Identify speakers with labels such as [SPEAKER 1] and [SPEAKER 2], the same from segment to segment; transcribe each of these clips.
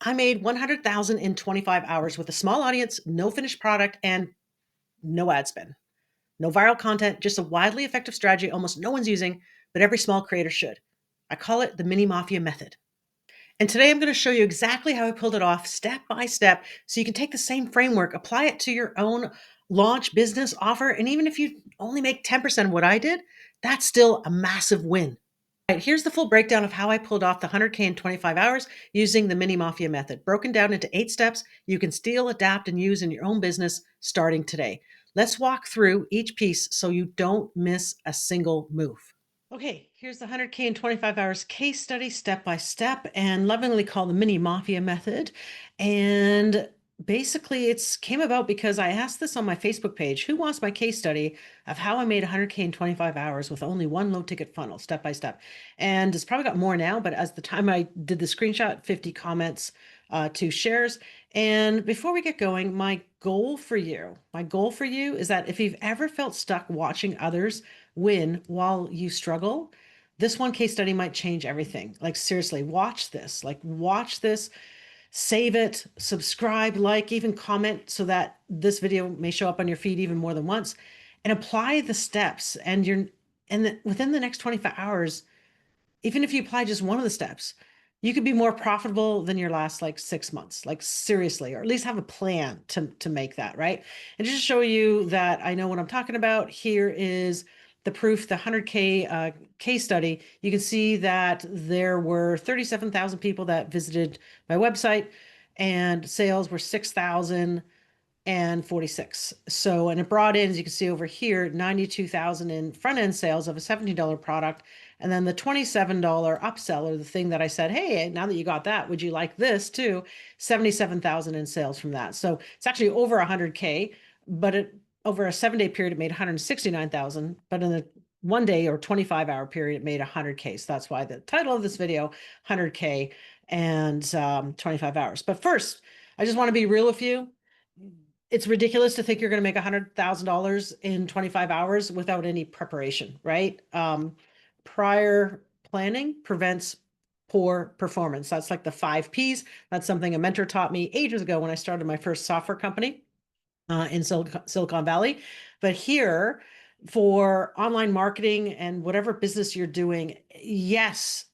[SPEAKER 1] I made 100,000 in 25 hours with a small audience, no finished product, and no ad spend. No viral content, just a widely effective strategy almost no one's using, but every small creator should. I call it the mini mafia method. And today I'm going to show you exactly how I pulled it off step by step so you can take the same framework, apply it to your own launch, business, offer, and even if you only make 10% of what I did, that's still a massive win. All right, here's the full breakdown of how I pulled off the 100K in 25 hours using the mini mafia method, broken down into 8 steps you can steal, adapt, and use in your own business starting today. Let's walk through each piece so you don't miss a single move. Okay, here's the 100K in 25 hours case study step by step and lovingly called the mini mafia method. And basically it's came about because I asked this on my Facebook page, who wants my case study of how I made 100K in 25 hours with only one low ticket funnel step by step. And it's probably got more now, but as the time I did the screenshot, 50 comments, 2 shares. And before we get going, my goal for you is that if you've ever felt stuck watching others win while you struggle, this one case study might change everything. Like, seriously, watch this, save it, subscribe, like, even comment so that this video may show up on your feed even more than once, and apply the steps. Within the next 24 hours, even if you apply just one of the steps, you could be more profitable than your last like 6 months, like seriously, or at least have a plan to make that, right? And just to show you that I know what I'm talking about, here is the proof, the 100K case study. You can see that there were 37,000 people that visited my website and sales were 6,046. So, and it brought in, as you can see over here, 92,000 in front end sales of a $17 product. And then the $27 upsell, or the thing that I said, hey, now that you got that, would you like this too? 77,000 in sales from that. So it's actually over 100K, but over a 7-day period, it made 169,000. But in the 1 day or 25-hour period, it made 100K. So that's why the title of this video, 100K and 25 hours. But first, I just want to be real with you. It's ridiculous to think you're going to make $100,000 in 25 hours without any preparation, right? Prior planning prevents poor performance. That's like the 5 Ps. That's something a mentor taught me ages ago when I started my first software company in Silicon Valley. But here, for online marketing and whatever business you're doing, yes,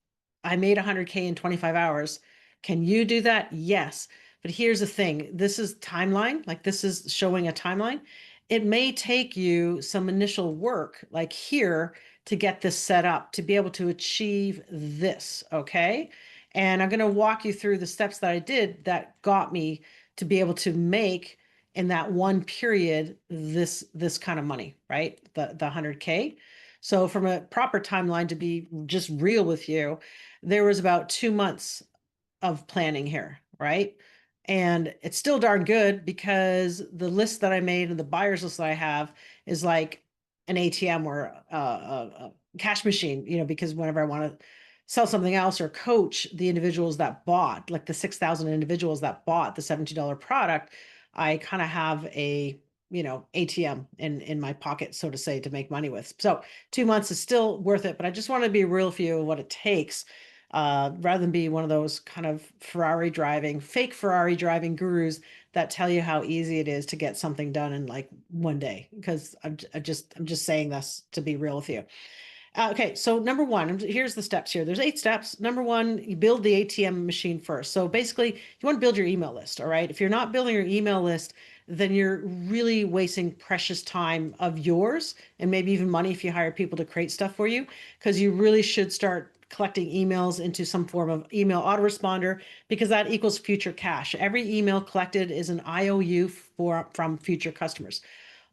[SPEAKER 1] I made 100K in 25 hours. Can you do that? Yes. But here's the thing. This is timeline. Like, this is showing a timeline. It may take you some initial work, like here, to get this set up, to be able to achieve this. Okay. And I'm going to walk you through the steps that I did that got me to be able to make in that one period this kind of money, right? The 100K. So from a proper timeline, to be just real with you, there was about 2 months of planning here, right? And it's still darn good because the list that I made and the buyers list that I have is like an ATM or a cash machine, because whenever I want to sell something else or coach the individuals that bought, like the 6,000 individuals that bought the $17 product, I kind of have a ATM in my pocket, so to say, to make money with. So 2 months is still worth it, but I just want to be real for you what it takes, rather than be one of those kind of fake Ferrari driving gurus that tell you how easy it is to get something done in like one day. Because I'm just saying this to be real with you. Okay, so number one, here's the steps here. There's 8 steps. Number one, you build the ATM machine first. So basically, you want to build your email list, all right? If you're not building your email list, then you're really wasting precious time of yours and maybe even money if you hire people to create stuff for you, because you really should start collecting emails into some form of email autoresponder, because that equals future cash. Every email collected is an IOU from future customers.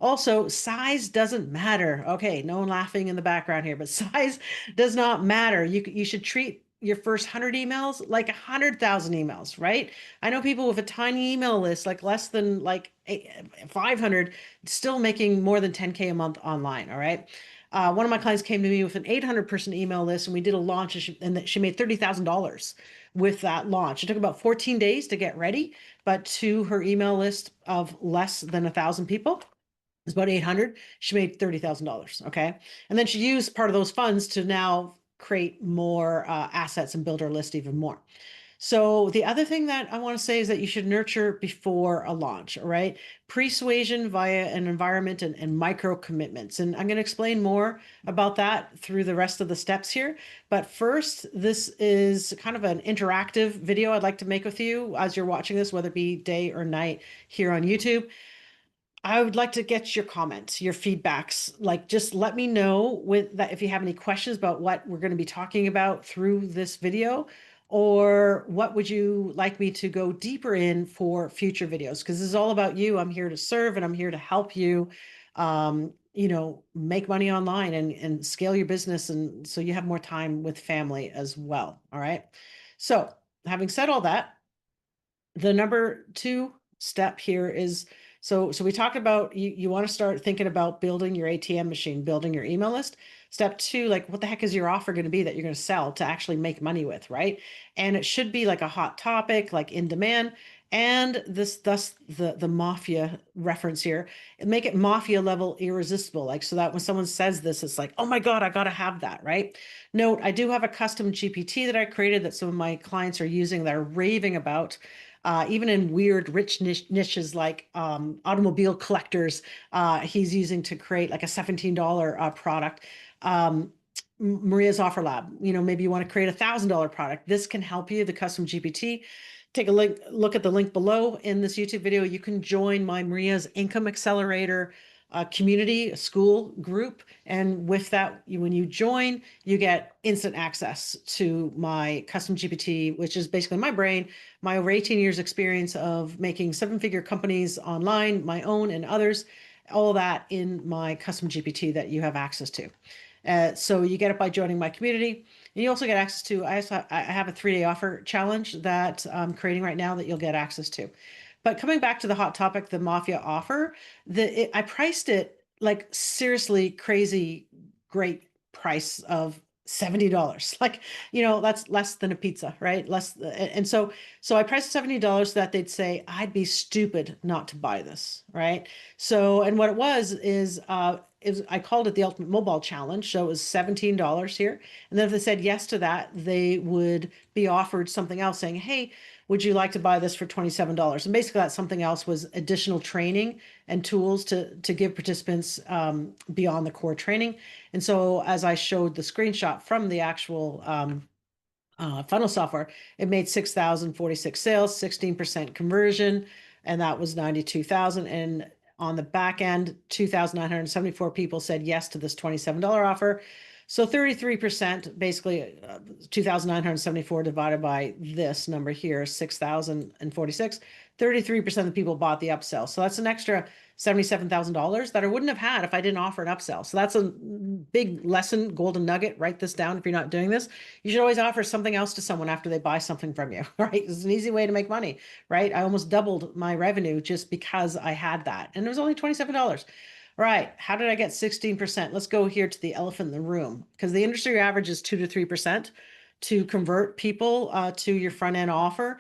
[SPEAKER 1] Also, size doesn't matter. Okay, no one laughing in the background here, but size does not matter. You should treat your first 100 emails like 100,000 emails, right? I know people with a tiny email list, like less than like 500, still making more than 10K a month online, all right? One of my clients came to me with an 800-person email list, and we did a launch, and she made $30,000 with that launch. It took about 14 days to get ready, but to her email list of less than 1,000 people, it's about 800. She made $30,000. Okay. And then she used part of those funds to now create more assets and build her list even more. So the other thing that I want to say is that you should nurture before a launch, all right? Persuasion via an environment and micro commitments. And I'm going to explain more about that through the rest of the steps here. But first, this is kind of an interactive video I'd like to make with you as you're watching this, whether it be day or night here on YouTube. I would like to get your comments, your feedbacks. Like, just let me know with that if you have any questions about what we're going to be talking about through this video, or what would you like me to go deeper in for future videos? Because this is all about you. I'm here to serve and I'm here to help you, make money online and scale your business. And so you have more time with family as well. All right. So having said all that, the number two step here is so we talked about you want to start thinking about building your ATM machine, building your email list. Step two, like what the heck is your offer going to be that you're going to sell to actually make money with, right? And it should be like a hot topic, like in demand. And this thus the Mafia reference here, and make it Mafia level irresistible, like so that when someone says this, it's like, oh my God, I gotta have that, right? Note, I do have a custom GPT that I created that some of my clients are using that are raving about. Even in weird, rich niches like automobile collectors, he's using to create like a $17 product. Maria's Offer Lab, maybe you want to create $1,000 product. This can help you, the custom GPT. Take a look at the link below in this YouTube video. You can join my Maria's Income Accelerator community, a school group. And with that, when you join, you get instant access to my custom GPT, which is basically my brain, my over 18 years experience of making seven-figure companies online, my own and others, all that in my custom GPT that you have access to. So you get it by joining my community. And you also get access to, I have a 3-day offer challenge that I'm creating right now that you'll get access to. But coming back to the hot topic, the Mafia offer, I priced it like seriously crazy great price of $70. Like, that's less than a pizza, right? Less. And so I priced $70 so that they'd say, I'd be stupid not to buy this, right? So, and what it was is, I called it the Ultimate Mobile Challenge. So it was $17 here. And then if they said yes to that, they would be offered something else saying, hey, would you like to buy this for $27? And basically that something else was additional training and tools to give participants beyond the core training. And so as I showed the screenshot from the actual funnel software, it made 6,046 sales, 16% conversion, and that was 92,000. And on the back end, 2,974 people said yes to this $27 offer. So 33%, basically 2,974 divided by this number here, 6,046, 33% of the people bought the upsell. So that's an extra $77,000 that I wouldn't have had if I didn't offer an upsell. So that's a big lesson, golden nugget. Write this down if you're not doing this. You should always offer something else to someone after they buy something from you, right? It's an easy way to make money, right? I almost doubled my revenue just because I had that. And it was only $27. Right. How did I get 16%? Let's go here to the elephant in the room, because the industry average is 2 to 3% to convert people to your front end offer.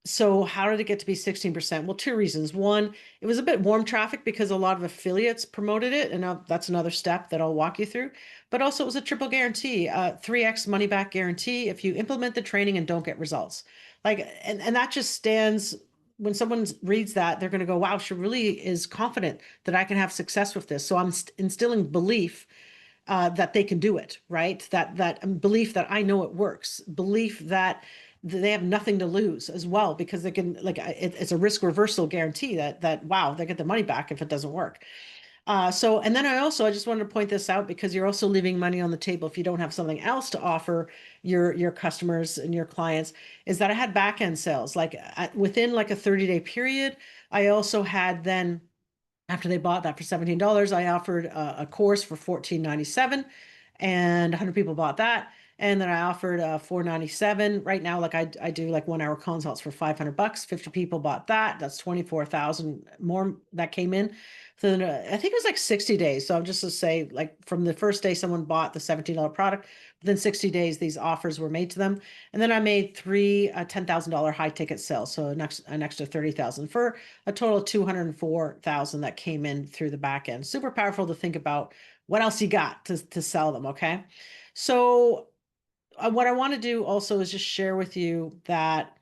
[SPEAKER 1] So how did it get to be 16%? Well, two reasons. One, it was a bit warm traffic because a lot of affiliates promoted it. And that's another step that I'll walk you through. But also it was a triple guarantee, 3x money back guarantee if you implement the training and don't get results. Like, and that just stands when someone reads that, they're going to go, wow, she really is confident that I can have success with this. So I'm instilling belief that they can do it, right? That belief that I know it works, belief that they have nothing to lose as well, because they can, like, it's a risk reversal guarantee that wow, they get the money back if it doesn't work. And then I just wanted to point this out because you're also leaving money on the table if you don't have something else to offer your customers and your clients, is that I had back end sales, like within like a 30-day period. I also had then, after they bought that for $17, I offered a course for $14.97, and 100 people bought that. And then I offered $4.97. Right now, like I do like 1 hour consults for $500. 50 people bought that. That's 24,000 more that came in. So then, I think it was like 60 days. So just to say, like from the first day someone bought the $17 product, within 60 days, these offers were made to them. And then I made three $10,000 high ticket sales. So an extra 30,000 for a total of 204,000 that came in through the back end. Super powerful to think about what else you got to sell them. Okay. So what I want to do also is just share with you that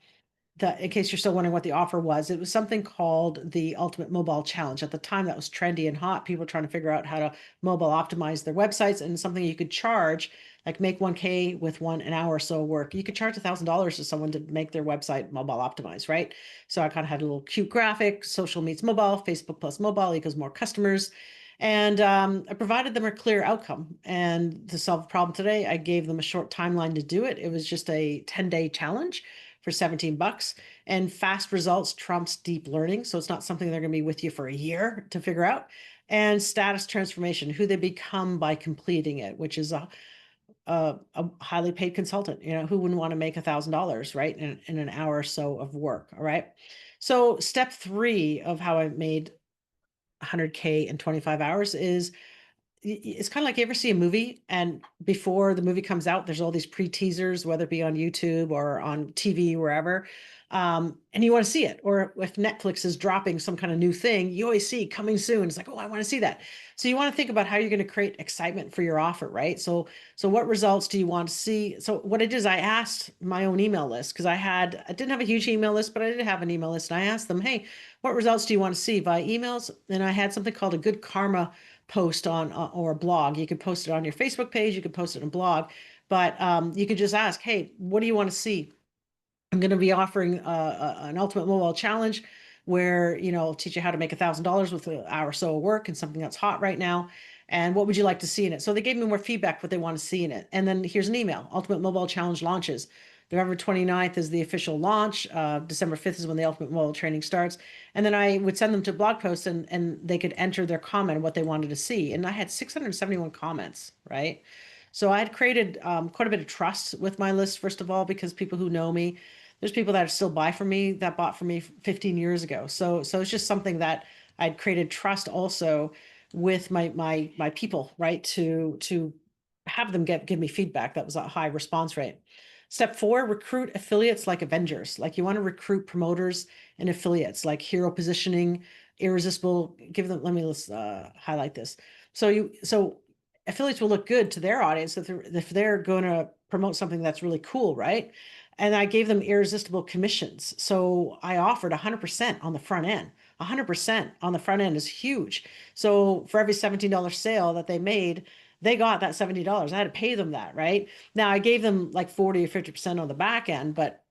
[SPEAKER 1] in case you're still wondering what the offer was, it was something called the Ultimate Mobile Challenge. At the time, that was trendy and hot. People were trying to figure out how to mobile optimize their websites, and something you could charge, like make 1K with an hour or so of work. You could charge $1,000 to someone to make their website mobile optimized, right? So I kind of had a little cute graphic, social meets mobile, Facebook plus mobile equals more customers. And I provided them a clear outcome. And to solve the problem today, I gave them a short timeline to do it. It was just a 10-day challenge for 17 bucks, and fast results trumps deep learning. So it's not something they're going to be with you for a year to figure out. And status transformation, who they become by completing it, which is a highly paid consultant. Who wouldn't want to make $1,000, right? In an hour or so of work. All right. So step 3 of how I made 100K in 25 hours is, it's kind of like, you ever see a movie and before the movie comes out, there's all these pre-teasers, whether it be on YouTube or on TV, wherever, and you want to see it. Or if Netflix is dropping some kind of new thing, you always see coming soon. It's like, oh, I want to see that. So you want to think about how you're going to create excitement for your offer, right? So what results do you want to see? So what I did is I asked my own email list, because I didn't have a huge email list, but I did have an email list. And I asked them, hey, what results do you want to see via emails? And I had something called a good karma post on or a blog. You could post it on your Facebook page, you could post it in a blog, but you could just ask, hey, what do you want to see? I'm going to be offering an ultimate mobile challenge where, I'll teach you how to make $1,000 with an hour or so of work and something that's hot right now. And what would you like to see in it? So they gave me more feedback, what they want to see in it. And then here's an email. Ultimate Mobile Challenge launches. November 29th is the official launch. December 5th is when the Ultimate Mobile training starts. And then I would send them to blog posts, and they could enter their comment, what they wanted to see. And I had 671 comments, right? So I had created quite a bit of trust with my list, first of all, because people who know me, there's people that still buy from me that bought from me 15 years ago. So it's just something that I'd created trust also with my people, right? To have them give me feedback. That was a high response rate. Step 4, recruit affiliates like Avengers. Like, you want to recruit promoters and affiliates like Hero Positioning, Irresistible. Give them, let me highlight this. So affiliates will look good to their audience if they're going to promote something that's really cool, right? And I gave them irresistible commissions. So I offered 100% on the front end. 100% on the front end is huge. So for every $17 sale that they made, they got that $70. I had to pay them that, right? Now I gave them like 40 or 50% on the back end, but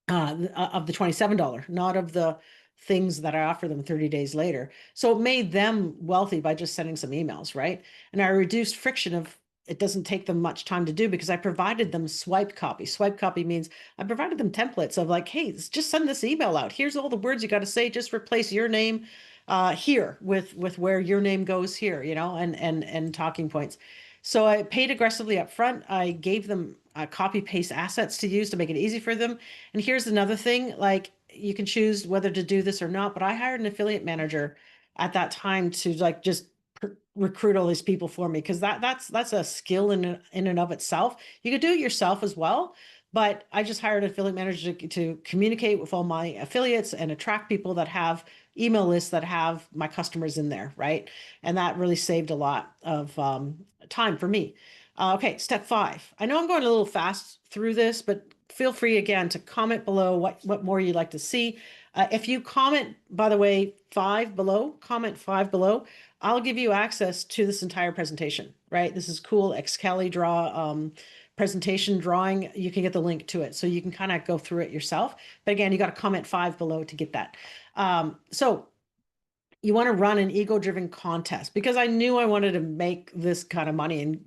[SPEAKER 1] of the $27, not of the things that I offer them 30 days later. So it made them wealthy by just sending some emails, right? And I reduced friction of, it doesn't take them much time to do, because I provided them swipe copy. Swipe copy means I provided them templates of like, hey, just send this email out. Here's all the words you got to say. Just replace your name here with where your name goes here, and talking points. So I paid aggressively up front. I gave them copy paste assets to use to make it easy for them. And here's another thing, like, you can choose whether to do this or not, but I hired an affiliate manager at that time to like just recruit all these people for me, because that's a skill in and of itself. You could do it yourself as well, but I just hired an affiliate manager to communicate with all my affiliates and attract people that have email lists that have my customers in there, right? And that really saved a lot of time for me. Okay, step 5. I know I'm going a little fast through this, but feel free again to comment below what more you'd like to see. If you comment, by the way, comment 5 below, I'll give you access to this entire presentation, right? This is cool Excel draw presentation drawing. You can get the link to it, so you can kind of go through it yourself. But again, you got to comment 5 below to get that. So you want to run an ego-driven contest, because I knew I wanted to make this kind of money and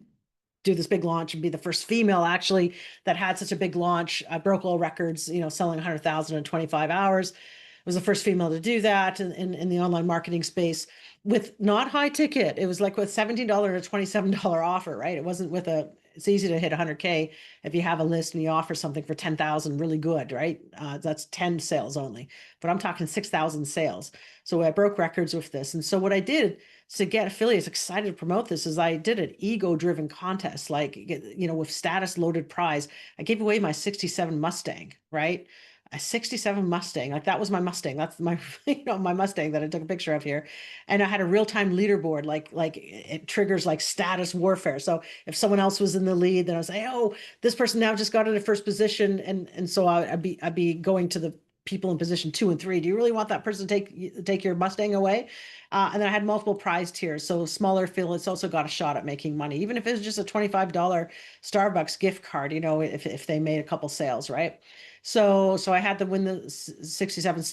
[SPEAKER 1] do this big launch and be the first female actually that had such a big launch. I broke all records, selling 100,000 in 25 hours. I was the first female to do that in the online marketing space with not high ticket. It was like with $17 and a $27 offer, right? It wasn't with it's easy to hit 100K if you have a list and you offer something for 10,000, really good, right? That's 10 sales only, but I'm talking 6,000 sales. So I broke records with this. And so what I did to get affiliates excited to promote this is I did an ego-driven contest, like, with status loaded prize. I gave away my 67 Mustang, right? a 67 Mustang. Like that was my Mustang. That's my, my Mustang that I took a picture of here. And I had a real-time leaderboard, like it triggers like status warfare. So if someone else was in the lead, then I was say, oh, this person now just got into first position. And so I'd be going to the people in position 2 and 3. Do you really want that person to take your Mustang away? And then I had multiple prize tiers. So smaller affiliates also got a shot at making money, even if it was just a $25 Starbucks gift card, if they made a couple sales, right? So I had to win the 67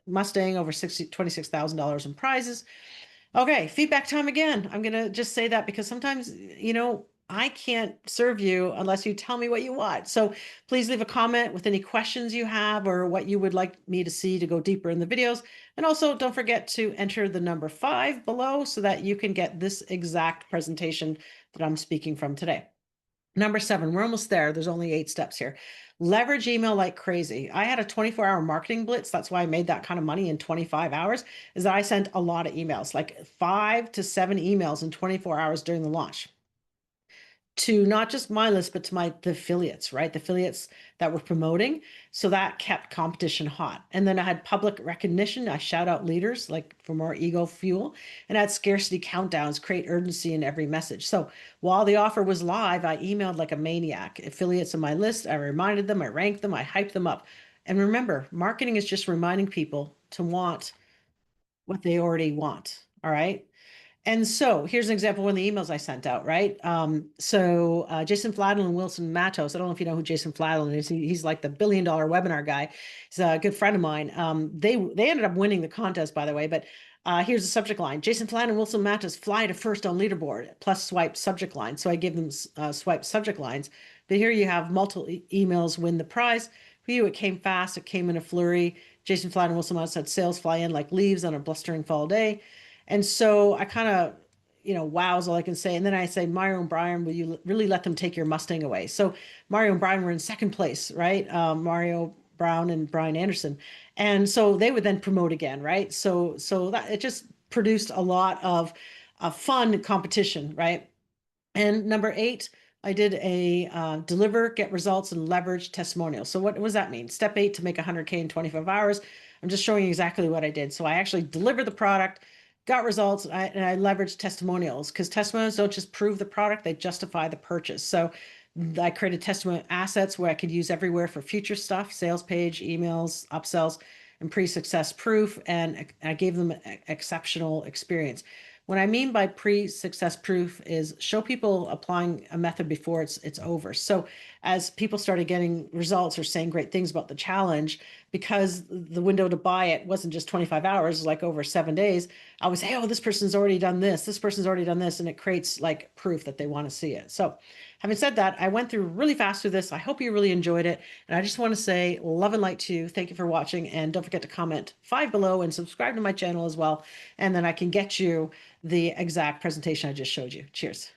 [SPEAKER 1] Mustang over $26,000 in prizes. Okay, feedback time again. I'm going to just say that because sometimes, I can't serve you unless you tell me what you want. So please leave a comment with any questions you have or what you would like me to see to go deeper in the videos. And also don't forget to enter the number 5 below so that you can get this exact presentation that I'm speaking from today. Number 7, we're almost there. There's only 8 steps here. Leverage email like crazy. I had a 24-hour marketing blitz. That's why I made that kind of money in 25 hours, is that I sent a lot of emails, like 5 to 7 emails in 24 hours during the launch, to not just my list, but to the affiliates, right? The affiliates that were promoting. So that kept competition hot. And then I had public recognition. I shout out leaders like for more ego fuel, and I had scarcity countdowns, create urgency in every message. So while the offer was live, I emailed like a maniac. Affiliates on my list, I reminded them, I ranked them, I hyped them up. And remember, marketing is just reminding people to want what they already want. All right. And so here's an example of one of the emails I sent out, right? Jason Fladlin and Wilson Matos. I don't know if you know who Jason Fladlin is. He's like the billion-dollar webinar guy. He's a good friend of mine. They ended up winning the contest, by the way. But here's the subject line: Jason Fladlin and Wilson Matos fly to first on leaderboard, plus swipe subject line. So I give them swipe subject lines. But here you have multiple emails win the prize. For you, it came fast. It came in a flurry. Jason Fladlin and Wilson Matos had sales fly in like leaves on a blustering fall day. And so I kind of, wow is all I can say. And then I say, Mario and Brian, will you really let them take your Mustang away? So Mario and Brian were in second place, right? Mario Brown and Brian Anderson. And so they would then promote again, right? So that it just produced a lot of fun competition, right? And number 8, I did a deliver, get results, and leverage testimonial. So what does that mean? Step 8 to make 100K in 25 hours. I'm just showing you exactly what I did. So I actually delivered the product, got results, and I leveraged testimonials, because testimonials don't just prove the product, they justify the purchase. So I created testimonial assets where I could use everywhere for future stuff, sales page, emails, upsells, and pre-success proof. And I gave them an exceptional experience. What I mean by pre-success proof is show people applying a method before it's over. So as people started getting results or saying great things about the challenge, because the window to buy it wasn't just 25 hours, like over 7 days, I would say, oh, this person's already done this person's already done this, and it creates like proof that they want to see it. So having said that, I went through really fast through this. I hope you really enjoyed it. And I just want to say love and light to you. Thank you for watching. And don't forget to comment 5 below and subscribe to my channel as well. And then I can get you the exact presentation I just showed you. Cheers.